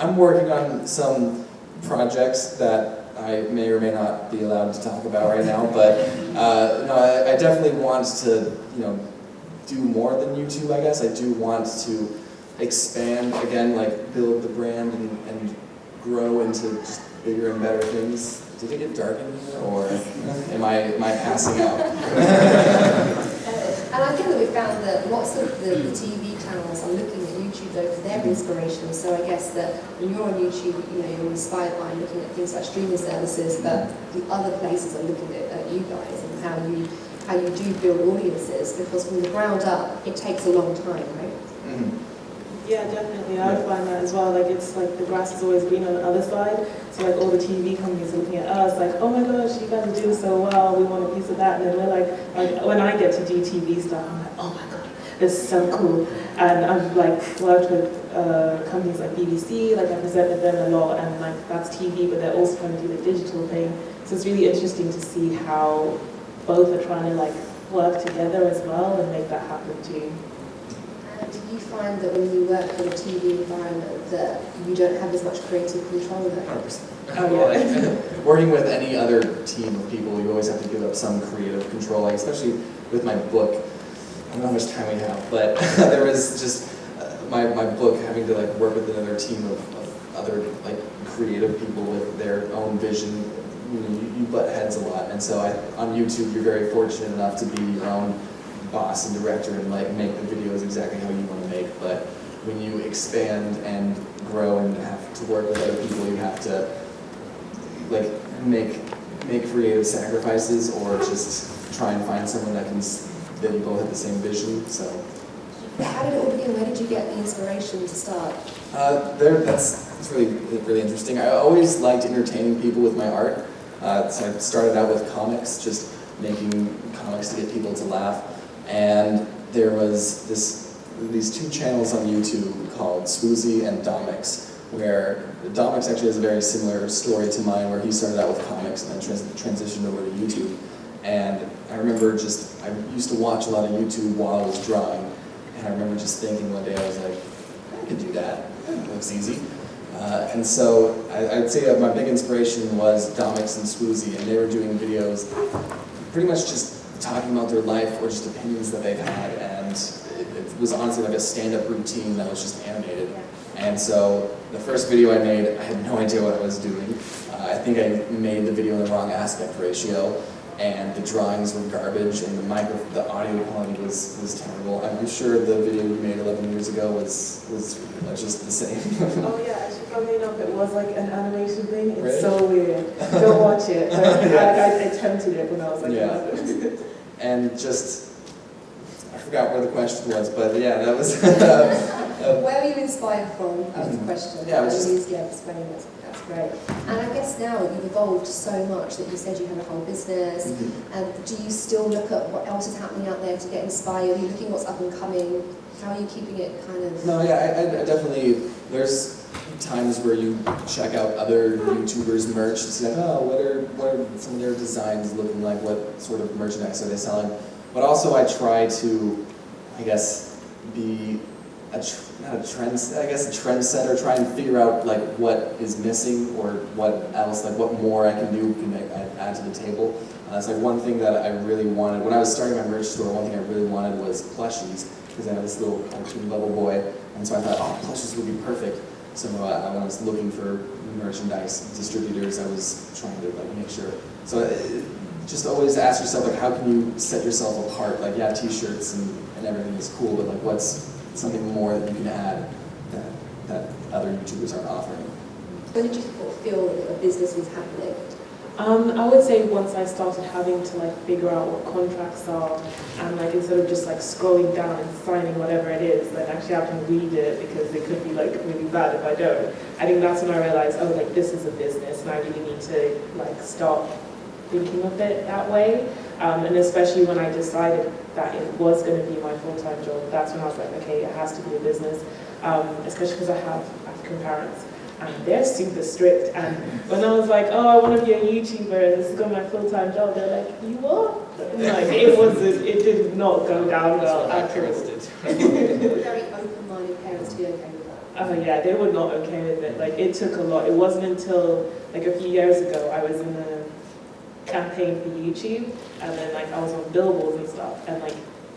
I'm working on some projects that I may or may not be allowed to talk about right now, but no, I definitely want to, do more than YouTube, I guess. I do want to expand, again, like build the brand and grow into just bigger and better things. Did it get dark in here, or am I passing out? And I think that we found that lots of the TV channels are looking at YouTube though for their inspiration. So I guess that when you're on YouTube, you're inspired by looking at things like streaming services, but the other places are looking at you guys and how you do build audiences, because from the ground up, it takes a long time, right? Mm-hmm. Yeah, definitely. I find that as well. Like, it's like the grass is always green on the other side. So like all the TV companies are looking at us like, oh my gosh, you guys are doing so well. We want a piece of that. And then we're like when I get to do TV stuff, I'm like, oh my god, this is so cool. And I've like worked with companies like BBC. Like I presented them a lot, and like that's TV, but they're also trying to do the digital thing. So it's really interesting to see how both are trying to like work together as well and make that happen too. Do you find that when you work in a TV environment that you don't have as much creative control there? 100%. Working with any other team of people, you always have to give up some creative control, like especially with my book. I don't know how much time we have, but there was just my book having to like work with another team of other like creative people with their own vision. You butt heads a lot, and so on YouTube you're very fortunate enough to be your own boss and director and like make the videos exactly how you want to make. But when you expand and grow and have to work with other people, you have to like make creative sacrifices, or just try and find someone that you both have the same vision. So how did it all begin? Where did you get the inspiration to start? That's really interesting. I always liked entertaining people with my art. So I started out with comics, just making comics to get people to laugh. And there was these two channels on YouTube called Swoozy and Domix, where Domix actually has a very similar story to mine, where he started out with comics and then transitioned over to YouTube. And I remember I used to watch a lot of YouTube while I was drawing, and I remember just thinking one day, I was like, I could do that, that looks easy. And so I'd say that my big inspiration was Domix and Swoozy, and they were doing videos pretty much just talking about their life or just opinions that they've had, and it was honestly like a stand-up routine that was just animated. And so the first video I made, I had no idea what I was doing. I think I made the video in the wrong aspect ratio, and the drawings were garbage, and the audio quality was terrible. I'm sure the video we made 11 years ago was just the same. Oh yeah, actually funny enough, it was like an animation thing. It's really? so weird. Don't watch it. I attempted it when I was like 11. And just, I forgot where the question was, but yeah, that was... Where are you inspired from? That was the question. Yeah, it was just... explaining it. That's great. And I guess now you've evolved so much that you said you have a whole business. And do you still look at what else is happening out there to get inspired? Are you looking what's up and coming? How are you keeping it kind of... No, yeah, I definitely... There's times where you check out other YouTubers' merch to see like, oh, what are some of their designs looking like? What sort of merchandise are they selling? But also I try to, I guess, be a trendsetter, try and figure out like what is missing or what else, like what more I can do, add to the table. It's like one thing that I really wanted, when I was starting my merch store, one thing I really wanted was plushies, because I have this little cartoon bubble boy, and so I thought, oh, plushies would be perfect. So when I was looking for merchandise distributors, I was trying to like make sure. So just always ask yourself, like, how can you set yourself apart? Like, yeah, t-shirts and everything is cool, but like, what's something more that you can add that other YouTubers aren't offering? When did you feel that a business was happening? I would say once I started having to like figure out what contracts are, and like instead of just like scrolling down and signing whatever it is, then actually I can read it, because it could be like really bad if I don't. I think that's when I realized, oh, like this is a business, and I really need to like start thinking of it that way. And especially when I decided that it was going to be my full-time job, that's when I was like, okay, it has to be a business, especially because I have African parents. And they're super strict, and when I was like, oh, I want to be a YouTuber, this is my full-time job, they're like, you what? Like, it did not go down well at all. Very open-minded parents to be okay with that. Oh yeah, they were not okay with it. Like, it took a lot. It wasn't until like a few years ago I was in a campaign for YouTube, and then like I was on billboards and stuff, and like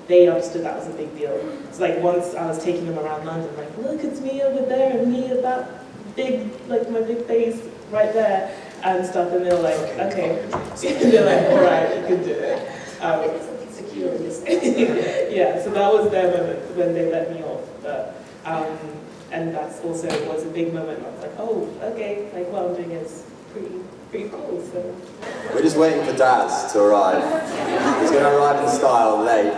they understood that was a big deal. So like once I was taking them around London, like, look, it's me over there, and me at that big, like my big face right there, and stuff, and they're like, okay. They're like, all right, you can do it. There's something secure in this. Yeah, so that was their moment when they let me off. But, and that's also was a big moment. I was like, oh, okay, like what I'm doing is pretty cool. So we're just waiting for Daz to arrive. He's going to arrive in style late.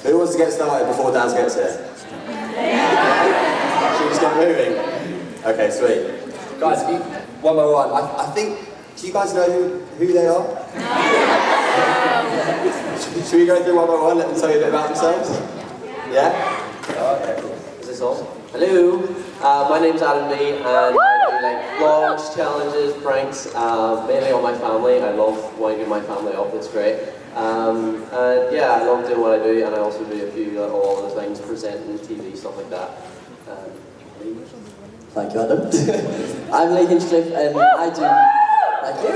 Who wants to get started before Daz gets here? Should we just get moving? Okay, sweet. Guys, one by one. I think, do you guys know who they are? Should we go through one by one, let them tell you a bit about themselves? Yeah? Okay, cool. Is this on? Hello, my name's Adam B, and I do like vlogs, challenges, pranks, mainly on my family. I love winding my family up, it's great. And yeah, I love doing what I do, and I also do a few little other things, presenting, TV, stuff like that. Thank you, Adam. I'm Hinchcliffe, and I do. Thank you.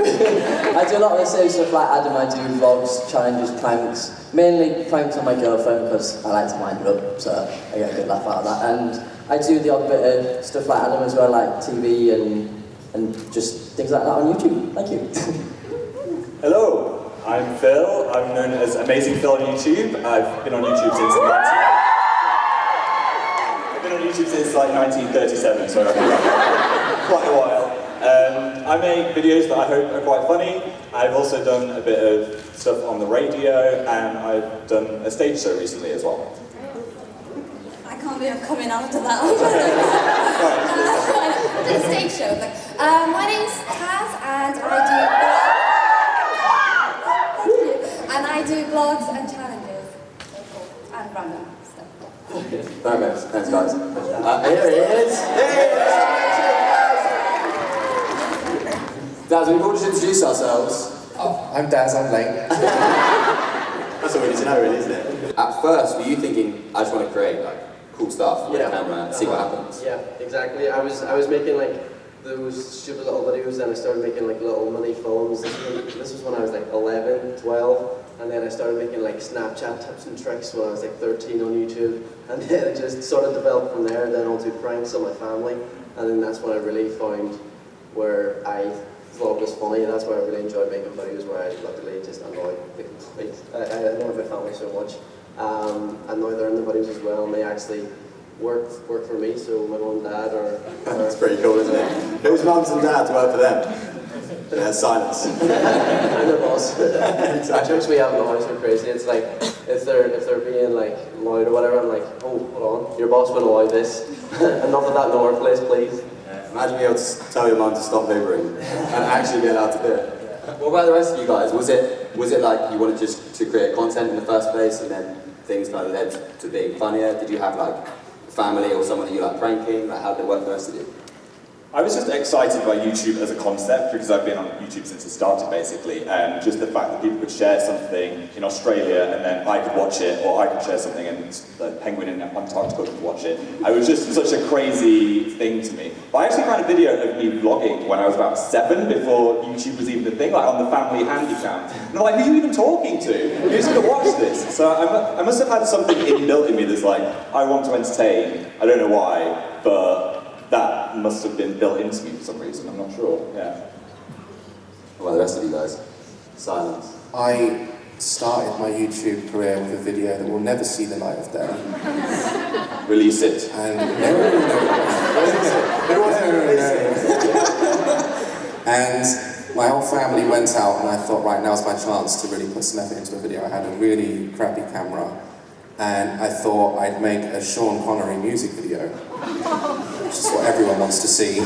I do a lot of the same stuff like Adam. I do vlogs, challenges, pranks. Mainly pranks on my girlfriend because I like to wind her up, so I get a good laugh out of that. And I do the odd bit of stuff like Adam as well, like TV and just things like that on YouTube. Thank you. Hello, I'm Phil. I'm known as Amazing Phil on YouTube. I've been on YouTube since like 1937, so quite a while. I make videos that I hope are quite funny. I've also done a bit of stuff on the radio, and I've done a stage show recently as well. I can't believe I'm coming after that. I did a stage show. Like, my name's Kaz, and I do vlogs and challenges, and random stuff. Thanks guys. Here he is! Daz, we've all just introduced ourselves. Oh, I'm Daz, I'm late. That's all we need to know really, isn't it? At first, were you thinking, I just want to create like cool stuff with a camera and see what happens? Yeah, exactly. I was making like those stupid little videos, and I started making like little mini films. This was when I was like 11, 12. And then I started making like Snapchat tips and tricks when I was like 13 on YouTube. And then it just sort of developed from there, then onto pranks on my family. And then that's when I really found where I thought was funny, and that's why I really enjoyed making videos where I luckily just annoyed the complete. I annoyed my family so much. And now they're in the videos as well, and they actually work for me, so my mum and dad are... That's pretty cool, isn't it? Whose mums and dads work for them? There's silence. And their boss. The jokes we have in the house are crazy. It's like, if they're being like loud or whatever, I'm like, oh, hold on, your boss wouldn't allow this. Enough of that in the workplace, please. Imagine being able to tell your mum to stop hoovering and actually be allowed to do it. What about the rest of you guys? Was it like you wanted just to create content in the first place, and then things kind of led to being funnier? Did you have like family or someone that you like pranking? Like, how did it work for the rest of you? I was just excited by YouTube as a concept because I've been on YouTube since it started basically, and just the fact that people could share something in Australia and then I could watch it, or I could share something and the penguin in Antarctica could watch it. It was just such a crazy thing to me. But I actually found a video of me vlogging when I was about 7, before YouTube was even a thing, like on the family handy cam. And I'm like, who are you even talking to? Who's going to watch this? So I must have had something inbuilt in me that's like, I want to entertain. I don't know why, but that must have been built into me for some reason, I'm not sure, yeah. What about the rest of you guys? Silence. I started my YouTube career with a video that will never see the light of day. Release it. And And my whole family went out, and I thought, right, now's my chance to really put some effort into a video. I had a really crappy camera, and I thought I'd make a Sean Connery music video, which is what everyone wants to see.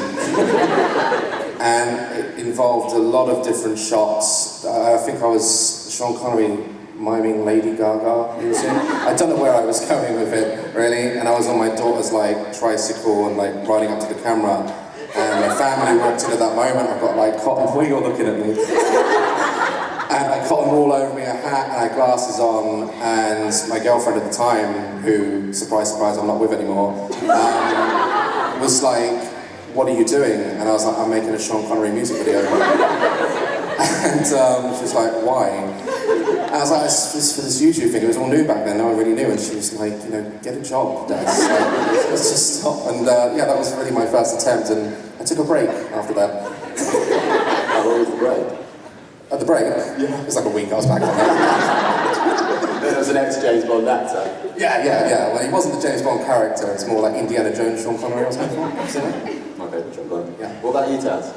And it involved a lot of different shots. I think I was Sean Connery miming Lady Gaga music. I don't know where I was going with it, really. And I was on my daughter's like tricycle and like riding up to the camera. And my family walked in at that moment. I've got like cotton wool, you're looking at me. And I cotton wool over me, a hat, and I had glasses on, and my girlfriend at the time, who, surprise, surprise, I'm not with anymore, was like, "What are you doing?" And I was like, "I'm making a Sean Connery music video." And she was like, "Why?" And I was like, "It's for this YouTube thing." It was all new back then, no one really knew. And she was like, "You know, get a job, Dad. Let's just stop." And yeah, that was really my first attempt, and I took a break after that. How long was the break? At the break? Yeah. It was like a week, I was back on that. There was an ex-James Bond actor. Yeah. Well, he wasn't the James Bond character, it's more like Indiana Jones, Sean Connery or something. Okay, Sean Connery. Yeah. What about you, Taz?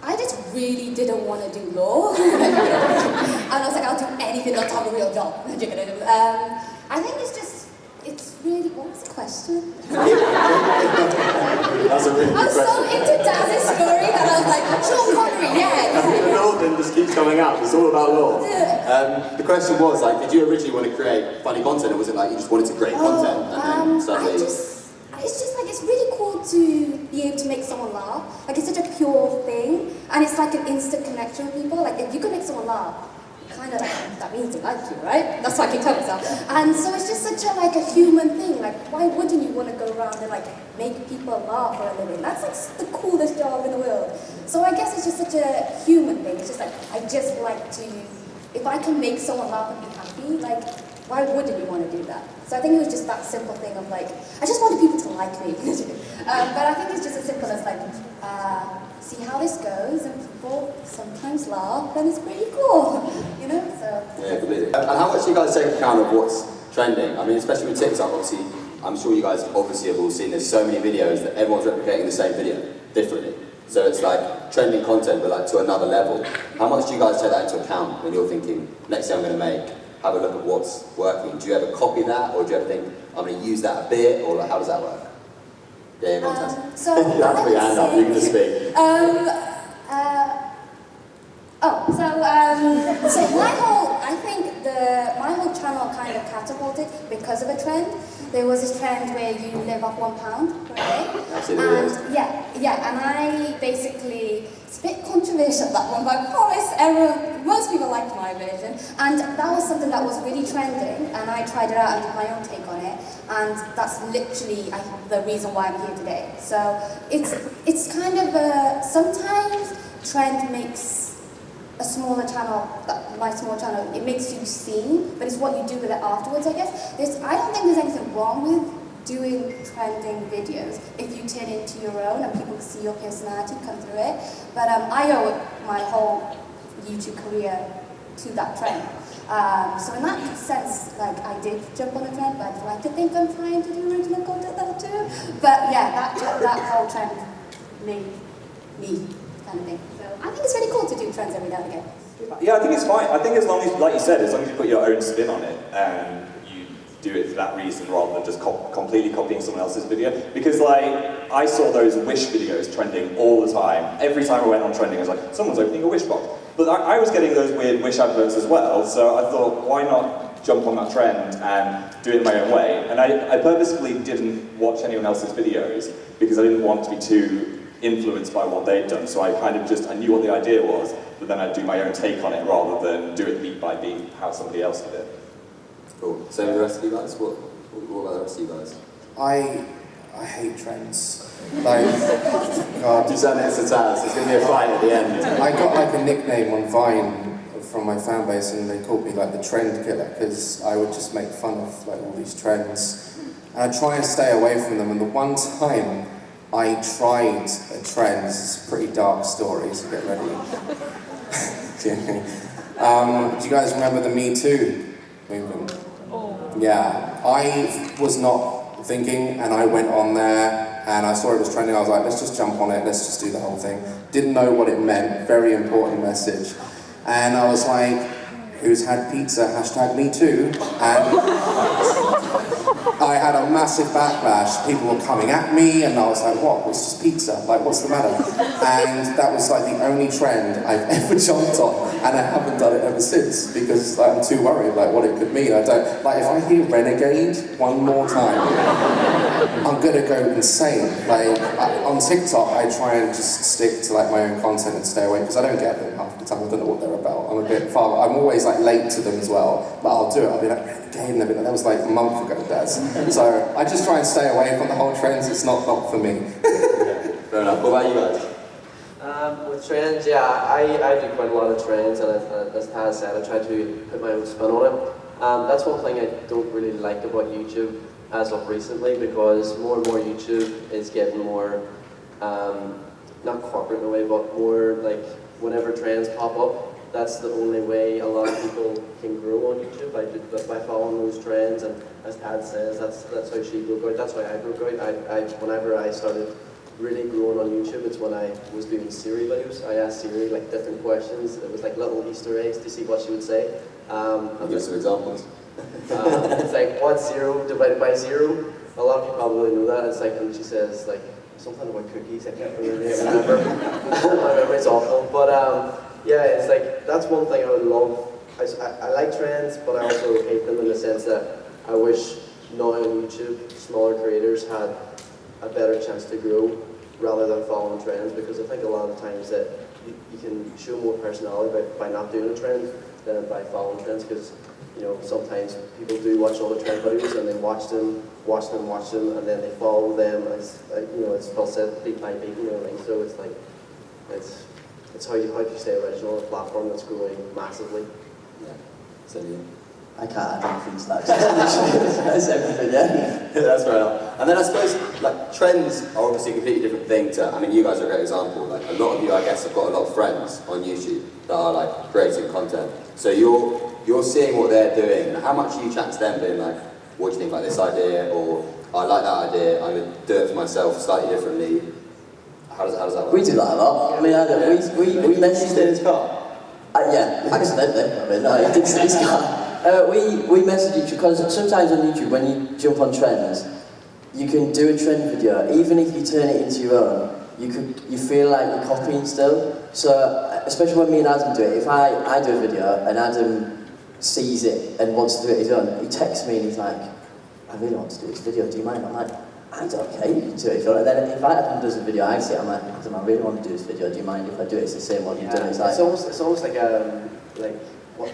I just really didn't want to do law. And I was like, I'll do anything, not to have a real job. I think it's really, what was the question? That's a really good question. I'm so into Daz's story that I was like, Sean Connery, yeah. The law then just keeps coming out, it's all about law. The question was, like, did you originally want to create funny content, or was it like you just wanted to create content and then suddenly... It's just like, it's really cool to be able to make someone laugh. Like, it's such a pure thing, and it's like an instant connection with people. Like, if you can make someone laugh, kind of like, that means they like you, right? That's what I can tell myself. And so it's just such a, like, a human thing. Like, why wouldn't you want to go around and, like, make people laugh for a living? That's, like, the coolest job in the world. So I guess it's just such a human thing. It's just like, I just like to, if I can make someone laugh and be happy, like, why wouldn't you want to do that? So I think it was just that simple thing of like, I just wanted people to like me. But I think it's just as simple as like, see how this goes, and people sometimes laugh, and it's pretty cool, you know? So. Yeah, completely. And how much do you guys take account of what's trending? I mean, especially with TikTok, obviously, I'm sure you guys obviously have all seen there's so many videos that everyone's replicating the same video differently. So it's like trending content, but like to another level. How much do you guys take that into account when you're thinking, next thing I'm going to make? Have a look at what's working. Do you ever copy that, or do you ever think, I'm going to use that a bit, or like, how does that work? Yeah, contest. So you have to put your hand up, you can just speak. So my whole channel kind of catapulted because of a trend. There was this trend where you live off £1 per day. Absolutely. And and I basically, it's a bit controversial that one, but I promise most people liked my version. And that was something that was really trending, and I tried it out and did my own take on it. And that's literally the reason why I'm here today. So it's kind of sometimes trend makes a smaller channel, my small channel, it makes you seen, but it's what you do with it afterwards, I guess. I don't think there's anything wrong with doing trending videos if you turn it into your own and people see your personality come through it. But I owe my whole YouTube career to that trend. So in that sense, like, I did jump on a trend, but I'd like to think I'm trying to do original content now too. But yeah, that whole trend made me kind of thing. So I think it's really cool to do trends every now and again. Yeah, I think it's fine. I think as long as, like you said, as long as you put your own spin on it and you do it for that reason rather than just completely copying someone else's video. Because like, I saw those Wish videos trending all the time. Every time I went on trending, I was like, someone's opening a Wish box. But I was getting those weird Wish adverts as well, so I thought, why not jump on that trend and do it in my own way? And I purposefully didn't watch anyone else's videos because I didn't want to be too influenced by what they'd done, so I kind of I knew what the idea was, but then I'd do my own take on it rather than do it beat by beat how somebody else did it. Cool. So the rest of you guys, what about the rest of you guys? I hate trends. Like, God. Do stand next to Taz, there's going to be a fight at the end. I got like a nickname on Vine from my fan base, and they called me like the trend killer, because I would just make fun of like all these trends. And I try and stay away from them, and the one time I tried a trend, this is a pretty dark story, so get ready. Do you guys remember the Me Too movement? Yeah, I was not thinking, and I went on there, and I saw it was trending. I was like, let's just jump on it, let's just do the whole thing. Didn't know what it meant, very important message. And I was like, who's had pizza, #Me Too? And I had a massive backlash. People were coming at me, and I was like, what? It's just pizza. Like, what's the matter? And that was like the only trend I've ever jumped on, and I haven't done it ever since, because like, I'm too worried, like, what it could mean. I don't, like, if I hear renegade one more time, I'm gonna go insane. Like, on TikTok, I try and just stick to like my own content and stay away, because I don't get them half the time. I don't know what they're about. I'm a bit far, I'm always like late to them as well, but I'll do it. I'll be like, renegade, and they'll be like, that was like a month ago, Dad. So I just try and stay away from the whole trends. It's not for me. Fair enough. What about you guys? With trends, yeah, I do quite a lot of trends, and as Taz said, I try to put my own spin on it. That's one thing I don't really like about YouTube as of recently, because more and more YouTube is getting more, not corporate in a way, but more like whenever trends pop up, that's the only way a lot of people can grow on YouTube, by following those trends. And as Tad says, that's how she broke out, that's how I broke out. Whenever I started really growing on YouTube, it's when I was doing Siri videos. I asked Siri like different questions. It was like little Easter eggs to see what she would say. I'll give some examples. It's like, what's 0 divided by 0? A lot of people probably know that. It's like, and she says like something about cookies. I can't really remember. My memory's awful. But yeah, it's like, that's one thing I would love. I like trends, but I also hate them in the sense that I wish now on YouTube, smaller creators had a better chance to grow rather than following trends, because I think a lot of times that you can show more personality by not doing a trend than by following trends, because you know, sometimes people do watch all the trend videos and they watch them, and then they follow them as, you know, it's said beat by beat, you know what I mean? So it's like, it's how you stay original on a platform that's growing massively. Yeah. So yeah. I can't add anything to that. That's everything, yeah. That's fair enough. And then I suppose, like, trends are obviously a completely different thing to, I mean, you guys are a great example. Like, a lot of you, I guess, have got a lot of friends on YouTube that are, like, creating content. So you're seeing what they're doing, and how much are you chatting to them, being like, what do you think about this idea, or I like that idea, I'm going to do it for myself slightly differently. How does that work? We do that a lot. I mean, we messaged in his car? Yeah, accidentally. I mean, no, he did his car. We message each other, because sometimes on YouTube, when you jump on trends, you can do a trend video, even if you turn it into your own, you feel like you're copying still. So, especially when me and Adam do it, if I do a video and Adam sees it and wants to do it his own, he texts me and he's like, I really want to do this video, do you mind? I'm like, I don't care, you can do it if you want. And then if Adam does a video, I see it, I'm like, Adam, I really want to do this video, do you mind if I do it? It's the same one you've done. It's almost like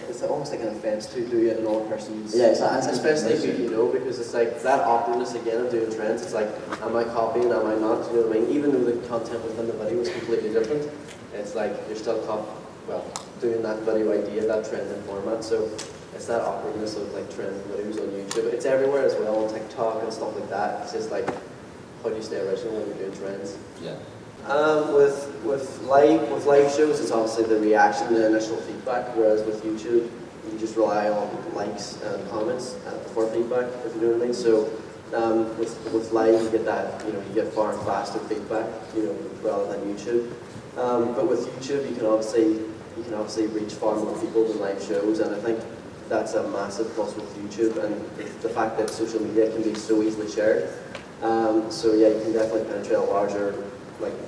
it's almost like an offence to do it in all persons. Yeah, it's like, especially who you know, because it's like that awkwardness again of doing trends. It's like, am I copying, am I not? You know what I mean? Even though the content within the video is completely different, it's like you're still doing that video idea, that trending format. So it's that awkwardness of like trending videos on YouTube. It's everywhere as well, on TikTok and stuff like that. It's just like, how do you stay original when you're doing trends? Yeah. With live shows, it's obviously the reaction, the initial feedback, whereas with YouTube, you just rely on likes and comments for feedback, if you know what I mean. So with live, you get that, you know, you get far faster feedback, you know, rather than YouTube. But with YouTube, you can obviously reach far more people than live shows, and I think that's a massive plus with YouTube, and the fact that social media can be so easily shared. So yeah, you can definitely penetrate a larger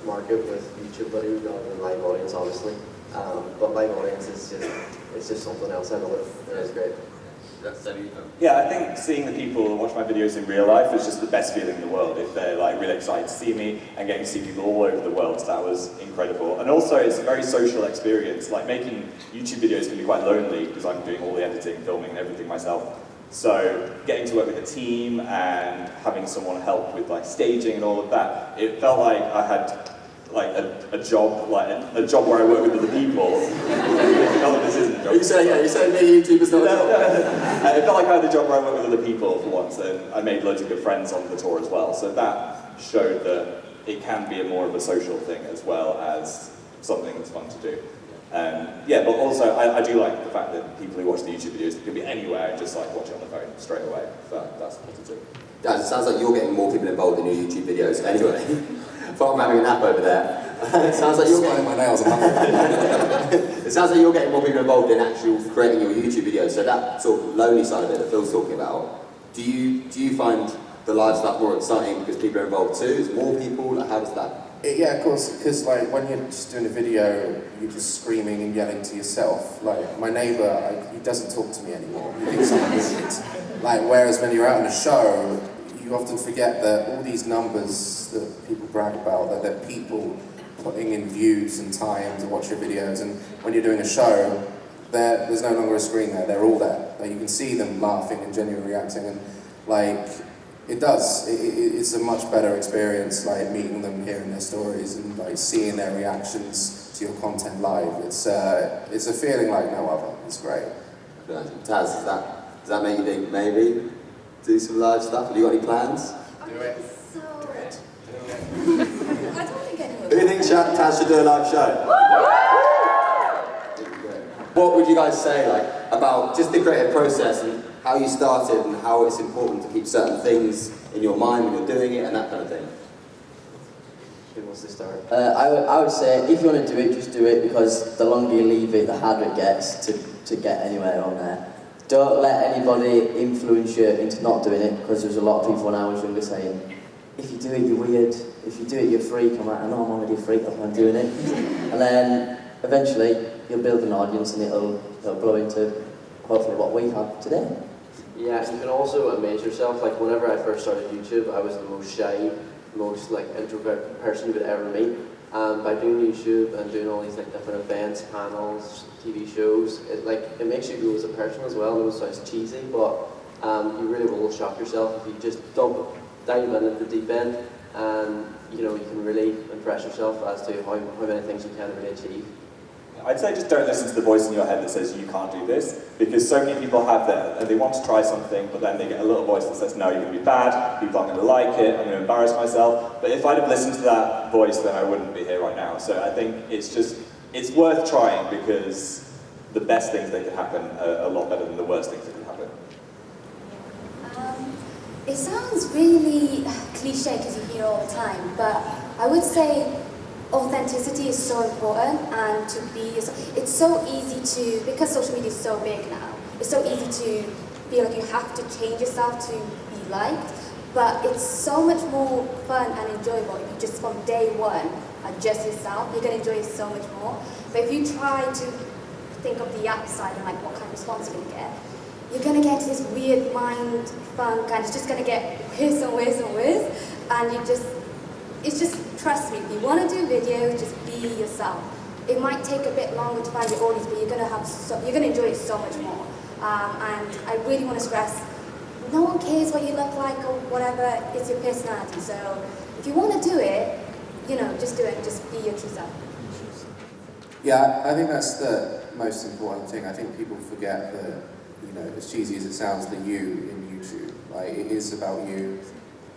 market with YouTube videos rather than live audience, obviously. But live audience it's just something else. I know it's great. Yeah, I think seeing the people watch my videos in real life is just the best feeling in the world. If they're like really excited to see me and getting to see people all over the world, that was incredible. And also, it's a very social experience. Like, making YouTube videos can be quite lonely because I'm doing all the editing, filming, and everything myself. So getting to work with a team and having someone help with like staging and all of that, it felt like I had like a job where I work with other people. This isn't a job. You say me, YouTuber's not a job. It felt like I had a job where I worked with other people for once, and I made loads of good friends on the tour as well. So that showed that it can be more of a social thing as well as something that's fun to do. Yeah, but also I do like the fact that people who watch the YouTube videos can be anywhere and just like watch it on the phone straight away. That's positive. Guys, it sounds like you're getting more people involved in your YouTube videos anyway. I'm having a nap over there. It sounds like you're getting my nails. It sounds like you're getting more people involved in actual creating your YouTube videos. So that sort of lonely side of it that Phil's talking about, Do you find the live stuff more exciting because people are involved too? Is more people? Like, how does that? Yeah, of course, because like when you're just doing a video, you're just screaming and yelling to yourself. Like my neighbour, he doesn't talk to me anymore. He thinks I'm an idiot. Like whereas when you're out on a show, you often forget that all these numbers that people brag about, that they're people putting in views and time to watch your videos, and when you're doing a show, there's no longer a screen there, they're all there. Like, you can see them laughing and genuinely reacting, and like, it's a much better experience, like meeting them, hearing their stories, and like seeing their reactions to your content live. It's a feeling like no other. It's great. Taz, does that make you think maybe do some live stuff? Have you got any plans? Do it. So, I don't think anyone. Who do you think Taz should do a live show? What would you guys say like about just the creative process and how you started and how it's important to keep certain things in your mind when you're doing it and that kind of thing? Who wants to start? I would say if you want to do it, just do it, because the longer you leave it, the harder it gets to get anywhere on there. Don't let anybody influence you into not doing it, because there's a lot of people when I was younger saying, if you do it, you're weird. If you do it, you're a freak. I'm like, I know I'm already a freak, that's why I'm doing it. And then eventually you'll build an audience and it'll grow into hopefully what we have today. Yeah, you can also amaze yourself. Like whenever I first started YouTube, I was the most shy, most like introvert person you would ever meet. And by doing YouTube and doing all these like different events, panels, TV shows, it makes you grow as a person as well. I know it sounds cheesy, but you really will shock yourself if you just dive in at the deep end, and you can really impress yourself as to how many things you can really achieve. I'd say just don't listen to the voice in your head that says you can't do this, because so many people have that, and they want to try something, but then they get a little voice that says, no, you're going to be bad, people aren't going to like it, I'm going to embarrass myself. But if I'd have listened to that voice, then I wouldn't be here right now. So I think it's worth trying, because the best things that could happen are a lot better than the worst things that could happen. It sounds really cliche because you hear it all the time, but I would say authenticity is so important, and to be yourself. It's so easy to, because social media is so big now, it's so easy to feel like you have to change yourself to be liked, but it's so much more fun and enjoyable if you just from day one are just yourself. You're going to enjoy it so much more. But if you try to think of the outside and like what kind of response you're going to get, you're going to get this weird mind funk, and it's just going to get worse and worse and worse, and it's just, trust me, if you want to do videos, just be yourself. It might take a bit longer to find your audience, but you're going to enjoy it so much more. And I really want to stress, no one cares what you look like or whatever, it's your personality. So if you want to do it, just do it and just be your true self. Yeah, I think that's the most important thing. I think people forget that, as cheesy as it sounds, the you in YouTube. Like, it is about you.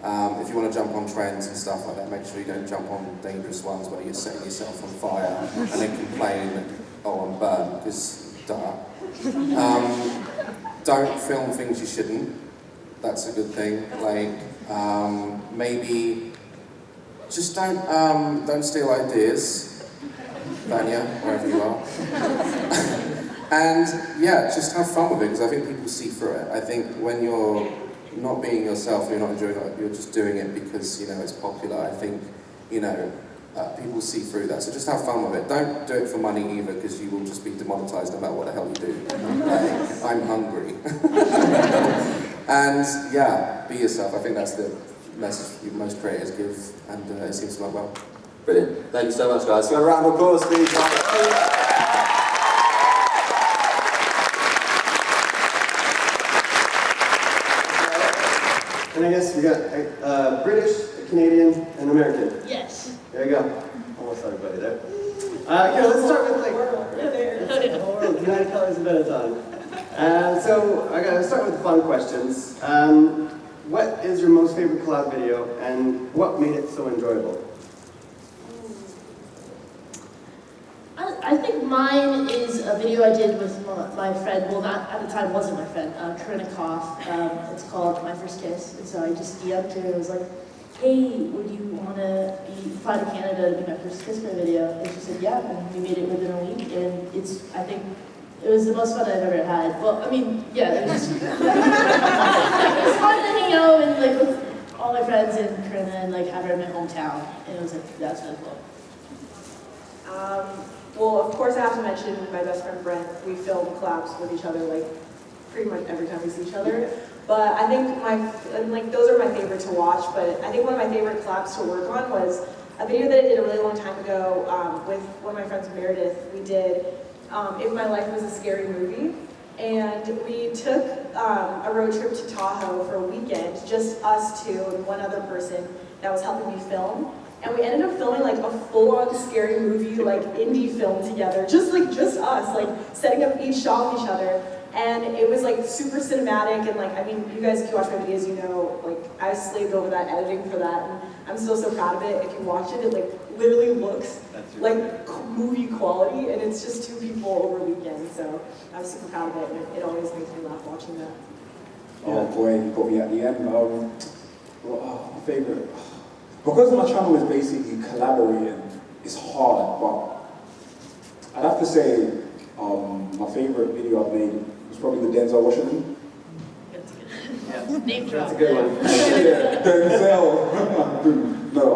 If you want to jump on trends and stuff like that, make sure you don't jump on dangerous ones where you're setting yourself on fire and then complain, oh, I'm burned, because duh. Don't film things you shouldn't. That's a good thing. Like, maybe just don't steal ideas, Vanya, wherever you are. And yeah, just have fun with it, because I think people see through it. I think when you're not being yourself, you're not enjoying it, you're just doing it because, it's popular. I think, people see through that. So just have fun with it. Don't do it for money either, because you will just be demonetized no matter what the hell you do. I'm hungry. And yeah, be yourself. I think that's the message most creators give, and it seems to work well. Brilliant. Thank you so much, guys. So a round of applause for these guys. And I guess we got British, Canadian, and American. Yes. There you go. Almost everybody there. Let's start with United Colors of Benetton. So I gotta start with the fun questions. What is your most favorite collab video, and what made it so enjoyable? I think mine is a video I did with my friend, well, not at the time wasn't my friend, Koff. It's called My First Kiss. And so I just DM'd her and was like, hey, would you want to fly to Canada to be my first kiss for a video? And she said, yeah, and we made it within a week. And I think it was the most fun I've ever had. Well, I mean, yeah, it was just, it was in my hometown, and it was like, that's really cool. Well, of course I have to mention my best friend Brent. We film collabs with each other like pretty much every time we see each other. But I think those are my favorite to watch, but I think one of my favorite collabs to work on was a video that I did a really long time ago with one of my friends, Meredith. We did If My Life Was a Scary Movie. And we took a road trip to Tahoe for a weekend, just us two and one other person that was helping me film. And we ended up filming like a full-on scary movie, like indie film together, just us, like setting up each shot with each other. And it was like super cinematic, and like, I mean, you guys, if you watch my videos, you know, like I slaved over that editing for that, and I'm still so proud of it. If you watch it, it like literally looks like movie quality, and it's just two people over a weekend. So I'm super proud of it, and it always makes me laugh watching that. Oh boy, you got me at the end. My favorite, because my channel is basically collaborating, it's hard, but I'd have to say my favorite video I've made was probably with Denzel Washington. Name drop. That's a good one. Yeah, Denzel. No,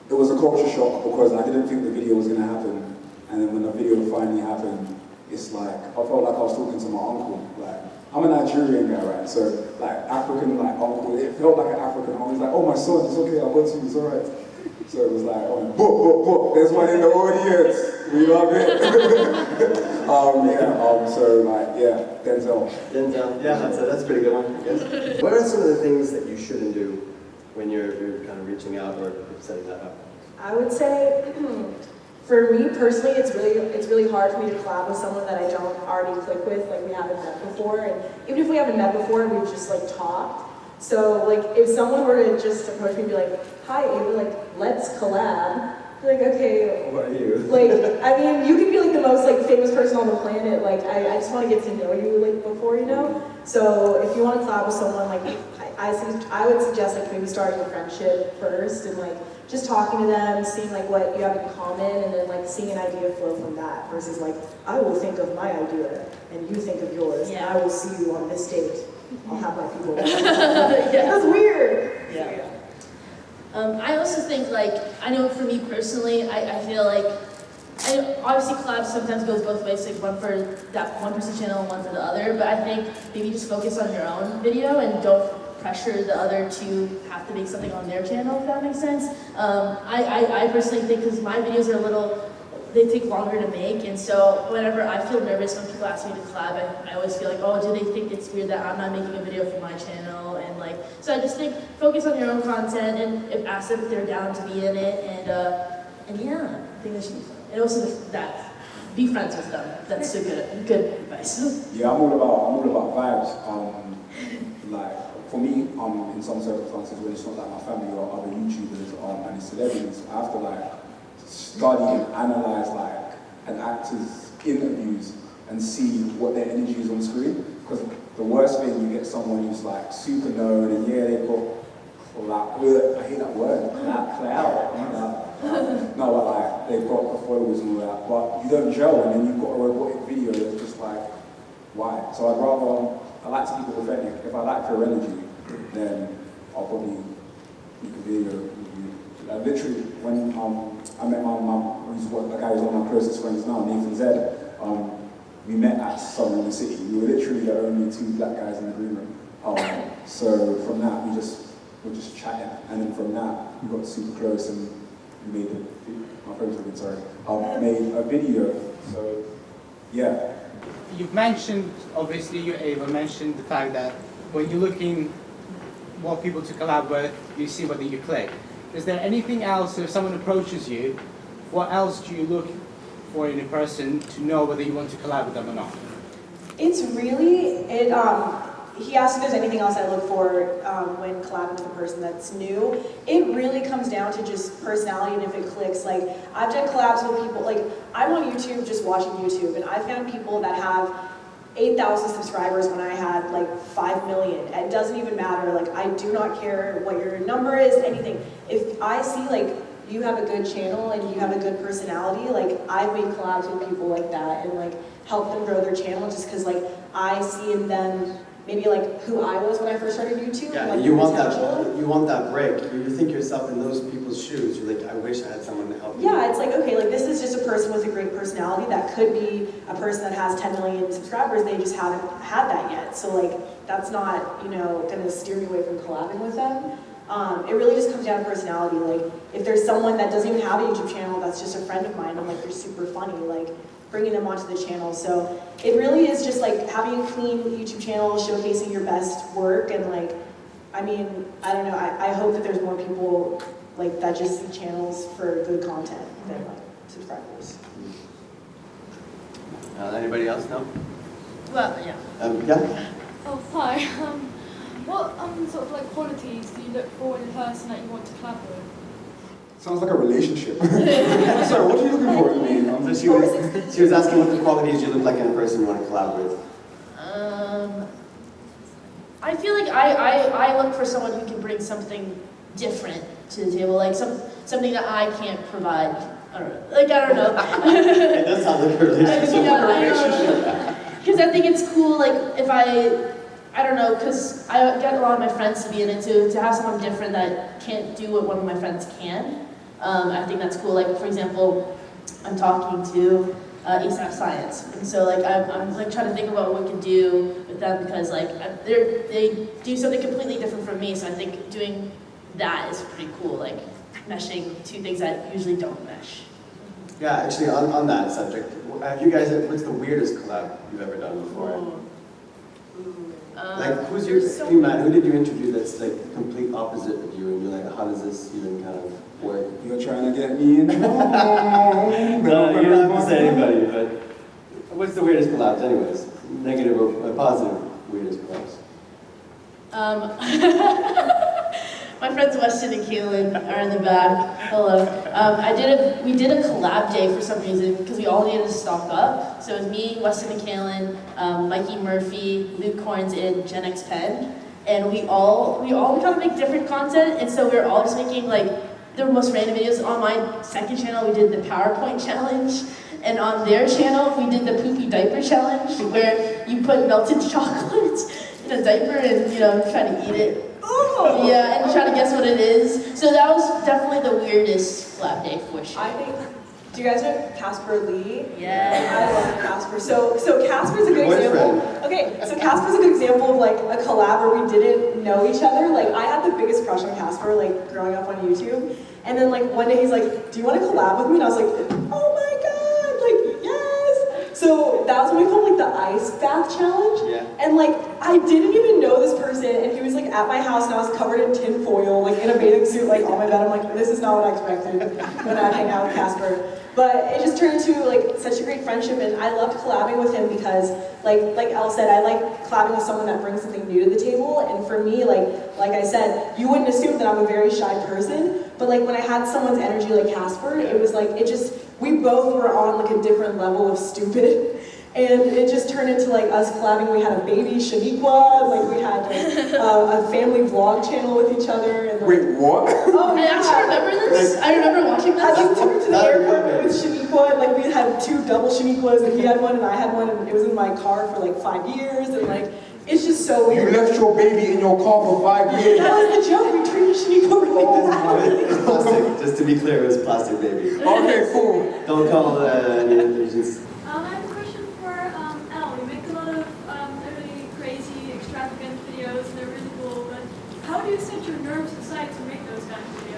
it was a culture shock because I didn't think the video was gonna happen, and then when the video finally happened, it's like I felt like I was talking to my uncle. Like, I'm a Nigerian guy, right? So like African uncle, it felt like an African uncle. He's like, oh my son, it's okay, I'll go to you, it's alright. So it was like, book, there's one in the audience. We love it. Denzel. Denzel, yeah, that's a pretty good one, I guess. What are some of the things that you shouldn't do when you're kind of reaching out or setting that up? I would say, for me personally, it's really hard for me to collab with someone that I don't already click with, like we haven't met before. And even if we haven't met before, we've just like talked. So like if someone were to just approach me and be like, hi Ava, like let's collab, I'd be like, okay. What are you? Like, I mean, you could be like the most like famous person on the planet. Like I just want to get to know you like before, you know? So if you want to collab with someone, like I would suggest like maybe starting a friendship first and like just talking to them, seeing like what you have in common, and then like seeing an idea flow from that versus like, I will think of my idea and you think of yours, and I will see you on this date. I'll have my people. Yeah. That's weird. Yeah. I also think, like, I know for me personally, I feel like, obviously collabs sometimes goes both ways, like one for that one person's channel and one for the other, but I think maybe just focus on your own video and don't pressure the other to have to make something on their channel, if that makes sense. I personally think, because my videos are a little, they take longer to make, and so whenever I feel nervous when people ask me to collab, I always feel like, oh, do they think it's weird that I'm not making a video for my channel? And like, so I just think focus on your own content and ask them if they're down to be in it, and yeah, I think that should be fun. And also that be friends with them. That's a good advice. Yeah, I'm all about vibes. Like for me, in some circumstances when it's not like my family or other YouTubers and celebrities, I have to like study and analyze like an actor's interviews and see what their energy is on screen. Because the worst thing, you get someone who's like super known and yeah, they've got I hate that word, clout. No, but like they've got the followers and all that, but you don't gel, and then you've got a robotic video that's just like, why? So I like to keep it authentic. If I like her energy, then I'll probably make a video with you. Literally, when I met the guy who's one of my closest friends now, Nathan Z, we met at Summer in the City. We were literally the only two black guys in the green room. So from that, we were just chatting, and then from that, we got super close and we made made a video. So yeah. You've mentioned, obviously, Ava mentioned the fact that when you're looking what people to collab with, you see whether you click. Is there anything else, if someone approaches you, what else do you look for in a person to know whether you want to collab with them or not? It's really, he asked if there's anything else I look for when collabing with a person that's new. It really comes down to just personality and if it clicks. Like, I've done collabs with people, like, I'm on YouTube just watching YouTube, and I found people that have 8,000 subscribers when I had like 5 million. It doesn't even matter. Like, I do not care what your number is, anything. If I see like you have a good channel and you have a good personality, like I've made collabs with people like that and like help them grow their channel just because like I see in them maybe like who I was when I first started YouTube. Yeah, like, you want potential. that. You want that break. You think yourself in those people's shoes. You're like, I wish I had someone to help me. Yeah, it's like, okay, like this is just a person with a great personality that could be a person that has 10 million subscribers. They just haven't had that yet. So like, that's not, you know, gonna steer me away from collabing with them. It really just comes down to personality. Like, if there's someone that doesn't even have a YouTube channel that's just a friend of mine, I'm like, you're super funny, like, bringing them onto the channel. So it really is just like having a clean YouTube channel, showcasing your best work, and like, I mean, I don't know, I hope that there's more people like that just see channels for good content than like subscribers. Anybody else? No? Well, yeah. Yeah? Oh, hi. What sort of like qualities do you look for in a person that you want to collab with? Sounds like a relationship. Sorry, what are you looking for in me? So she was asking what the qualities you look like in a person you want to collab with. I feel like I look for someone who can bring something different to the table, like something that I can't provide. I don't know. It does sound like a relationship. Because I think it's cool, like, if I don't know, because I get a lot of my friends to be in it, to have someone different that can't do what one of my friends can. I think that's cool. Like, for example, I'm talking to ASAP Science, and so like I'm like trying to think about what we can do with them, because like they do something completely different from me. So I think doing that is pretty cool. Like meshing two things that usually don't mesh. Yeah, actually, on that subject, have you guys? What's the weirdest collab you've ever done before? Like, who's your Eman? Who did you interview that's like the complete opposite of you, and you're like, how does this even kind of work? You're trying to get me in trouble. No, you don't have to say anybody, but what's the weirdest collabs anyways? Negative or positive weirdest collabs? My friends Weston and Kellam are in the back. Hello. We did a collab day for some reason because we all needed to stock up. So it was me, Weston and Kellam, Mikey Murphy, Luke Corns, and Gen X Pen, and we all kind of make different content. And so we were all just making like the most random videos. On my second channel, we did the PowerPoint challenge, and on their channel, we did the poopy diaper challenge, where you put melted chocolate in a diaper and try to eat it. Oh! Yeah, and try to guess what it is. So that was definitely the weirdest collab day for sure. I think, do you guys know Casper Lee? Yeah. I love Casper. So Casper's a good example. Okay, so Casper's a good example of like a collab where we didn't know each other. Like I had the biggest crush on Casper like growing up on YouTube. And then like one day he's like, do you want to collab with me? And I was like, oh my god, like yes! So that was when we filmed like the ice bath challenge. Yeah. And like I didn't even know this person, and he was like at my house and I was covered in tin foil, like in a bathing suit, like on my bed. I'm like, this is not what I expected when I hang out with Casper. But it just turned into like such a great friendship, and I loved collabing with him because like Elle said, I like collabing with someone that brings something new to the table. And for me, like I said, you wouldn't assume that I'm a very shy person, but like when I had someone's energy like Casper, it was like we both were on like a different level of stupid. And it just turned into like us collabing. We had a baby, Shaniqua, like we had like, a family vlog channel with each other. And, like, wait, what? Oh, I actually remember this. I remember watching this. I like took her to the airport with Shaniqua, and like we had 2 double Shaniquas, and he had one and I had one, and it was in my car for like 5 years, and like it's just so weird. You left your baby in your car for 5 years. That was the joke. We treated Shaniqua really bad. It was plastic. Just to be clear, it was plastic baby. Okay, cool. Don't call any allegiance. I have a question for Elle. You make a lot of really crazy, extravagant videos, and they're really cool, but how do you set your nerves aside to make those kind of videos?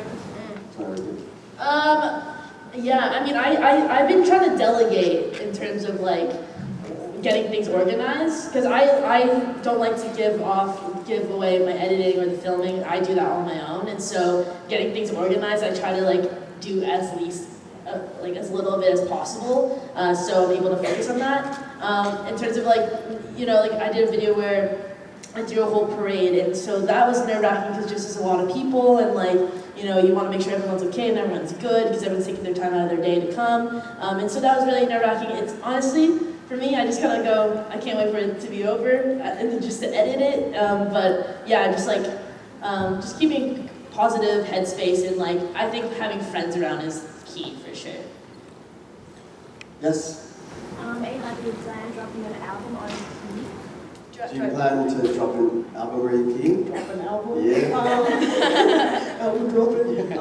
Yeah, I mean, I've been trying to delegate in terms of like getting things organized, because I don't like to give away my editing or the filming. I do that on my own, and so getting things organized, I try to like do as little of it as possible, so I'm able to focus on that. In terms of like I did a video where I do a whole parade, and so that was nerve-wracking because just a lot of people, and like you want to make sure everyone's okay and everyone's good because everyone's taking their time out of their day to come, and so that was really nerve-wracking. It's honestly, for me, I just kind of go, I can't wait for it to be over and then just to edit it. But yeah, just keeping positive headspace, and like I think having friends around is key for sure. Yes. Are you happy with Zion dropping an album on TV? Do Do you plan to drop an album or EP? Drop an album? Yeah. Album dropping?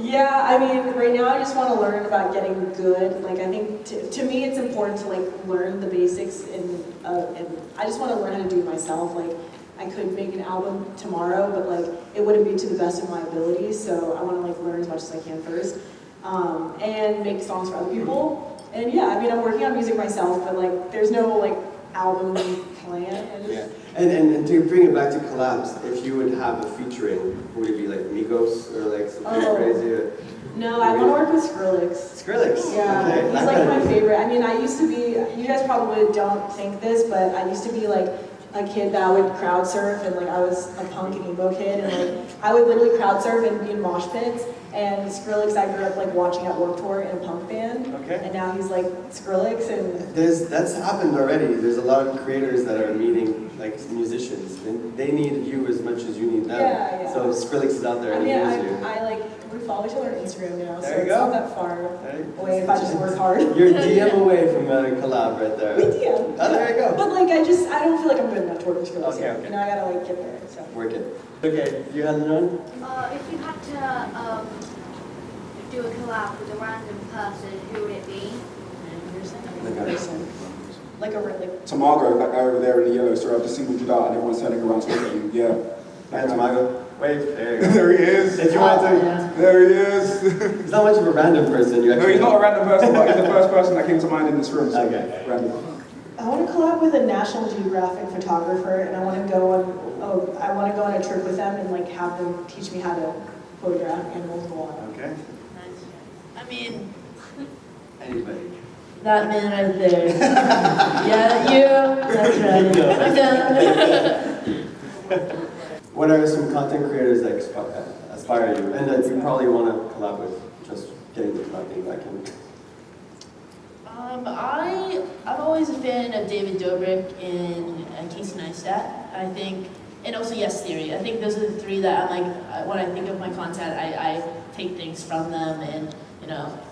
Yeah, I mean, right now I just want to learn about getting good. Like, I think to me it's important to like learn the basics and I just want to learn how to do it myself. Like, I could make an album tomorrow, but like it wouldn't be to the best of my ability. So I want to like learn as much as I can first, and make songs for other people. And yeah, I mean, I'm working on music myself, but like, there's no like album plan. Yeah. And to bring it back to collabs, if you would have a featuring, would it be like Migos or like something crazy? Or no, I want to work with Skrillex. Skrillex? Yeah, Okay. he's like my favorite. I mean, I used to be, you guys probably don't think this, but I used to be like a kid that would crowd surf, and like I was a punk and emo kid, and like I would literally crowd surf and be in mosh pits. And Skrillex, I grew up like watching at Warped Tour in a punk band. Okay. And now he's like Skrillex, and that's happened already. There's a lot of creators that are meeting like musicians, and they need you as much as you need them. Yeah, yeah. So Skrillex is out there and he I needs you. I like, we follow each other on Instagram now, so There you it's go. not that far away if I just work hard. You're a DM away from a collab right there. We DM. Oh, there you go. But like, I don't feel like I'm good enough to work with Skrillex Okay, yet. okay. You know, I gotta like get there, so. Work it. Okay, you had another one? If you had to do a collab with a random person, who would it be? Like a like. Tomago, that guy over there in the yellow, so I've just singled you out and everyone's turning around to you. Yeah. Hi, Tomago. Wave. There you go. There he is. If you want to. There he is. He's not much of a random person. You No, he's not a random person, but he's the first person that came to mind in this room. So okay. Random. I want to collab with a National Geographic photographer, and I want to go on a trip with them and like have them teach me how to photograph animals in the water. Okay. I mean, Anybody. that man right there. Yeah, you. That's right. What are some content creators that aspire you and that you probably want to collab with? Just getting the collab thing back in. I'm always a fan of David Dobrik and Casey Neistat. I think, and also Yes Theory. I think those are the three that I'm like, when I think of my content, I take things from them and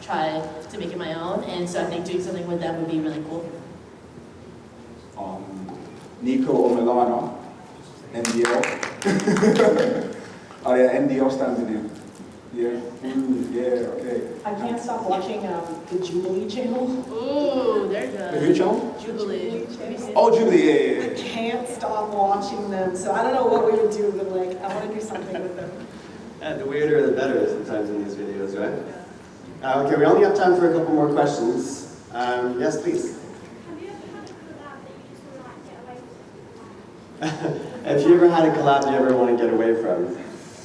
try to make it my own. And so I think doing something with them would be really cool. Nico or Milana, NDL. Oh yeah, NDL stands in here. Yeah. Yeah. Okay. I can't stop watching the Jubilee channel. Ooh, there you go. The who channel? Jubilee. Oh, Jubilee. Yeah. I can't stop watching them, so I don't know what we would do, but like I want to do something with them. The weirder the better sometimes in these videos, right? Okay, we only have time for a couple more questions. Yes, please. If you ever had a collab you ever want to get away from,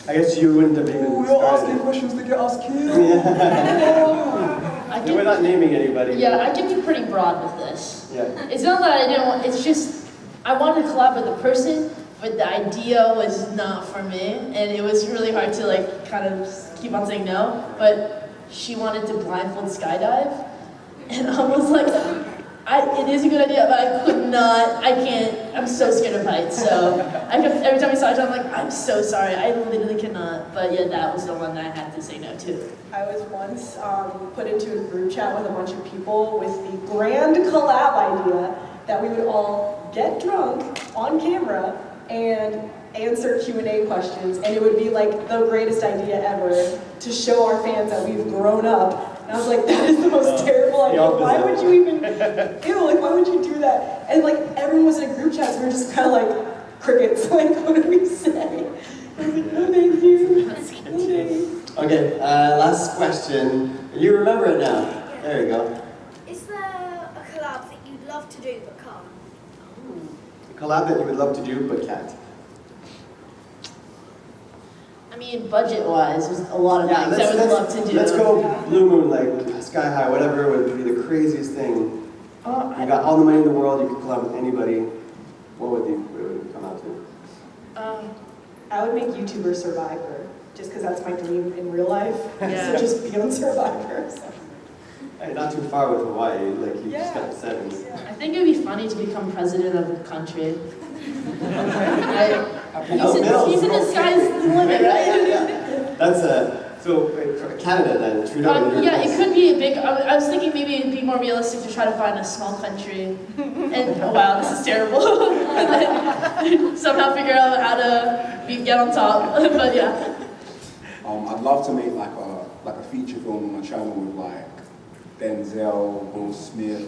I guess you wouldn't have even We're asking questions to get us killed. Yeah. We're not naming anybody. Yeah, I can be pretty broad with this. Yeah. It's not that I didn't want, it's just, I wanted to collab with a person, but the idea was not for me, and it was really hard to like kind of keep on saying no, but she wanted to blindfold skydive, and I was like, it is a good idea, but I could not, I can't, I'm so scared of heights, so every time I saw it, I'm like, I'm so sorry, I literally cannot, but yeah, that was the one that I had to say no to. I was once put into a group chat with a bunch of people with the grand collab idea that we would all get drunk on camera and answer Q&A questions, and it would be like the greatest idea ever to show our fans that we've grown up. And I was like, that is the most terrible idea. Why would you even, why would you do that? And like, everyone was in a group chat, so we were just kind of like, crickets, like, what do we say? I was like, no thank you. No thanks. Okay, last question. You remember it now. There you go. Is there a collab that you'd love to do but can't? A collab that you would love to do but can't. I mean, budget-wise, there's a lot of things I would love to do. Let's go Blue Moon, like Sky High, whatever would be the craziest thing. You got all the money in the world, you could collab with anybody. What would it come out to? I would make YouTuber Survivor, just because that's my dream in real life. Yeah. So just be on Survivor. So. Hey, not too far with Hawaii, like you just got 7. I think it would be funny to become president of a country. He's in the sky's the limit, right? That's So for Canada then, Trudeau. Yeah, it could be a big. I was thinking maybe it'd be more realistic to try to find a small country, and oh wow, this is terrible. And then somehow figure out how to get on top. But yeah. I'd love to make like a feature film on my channel with like Denzel, Will Smith,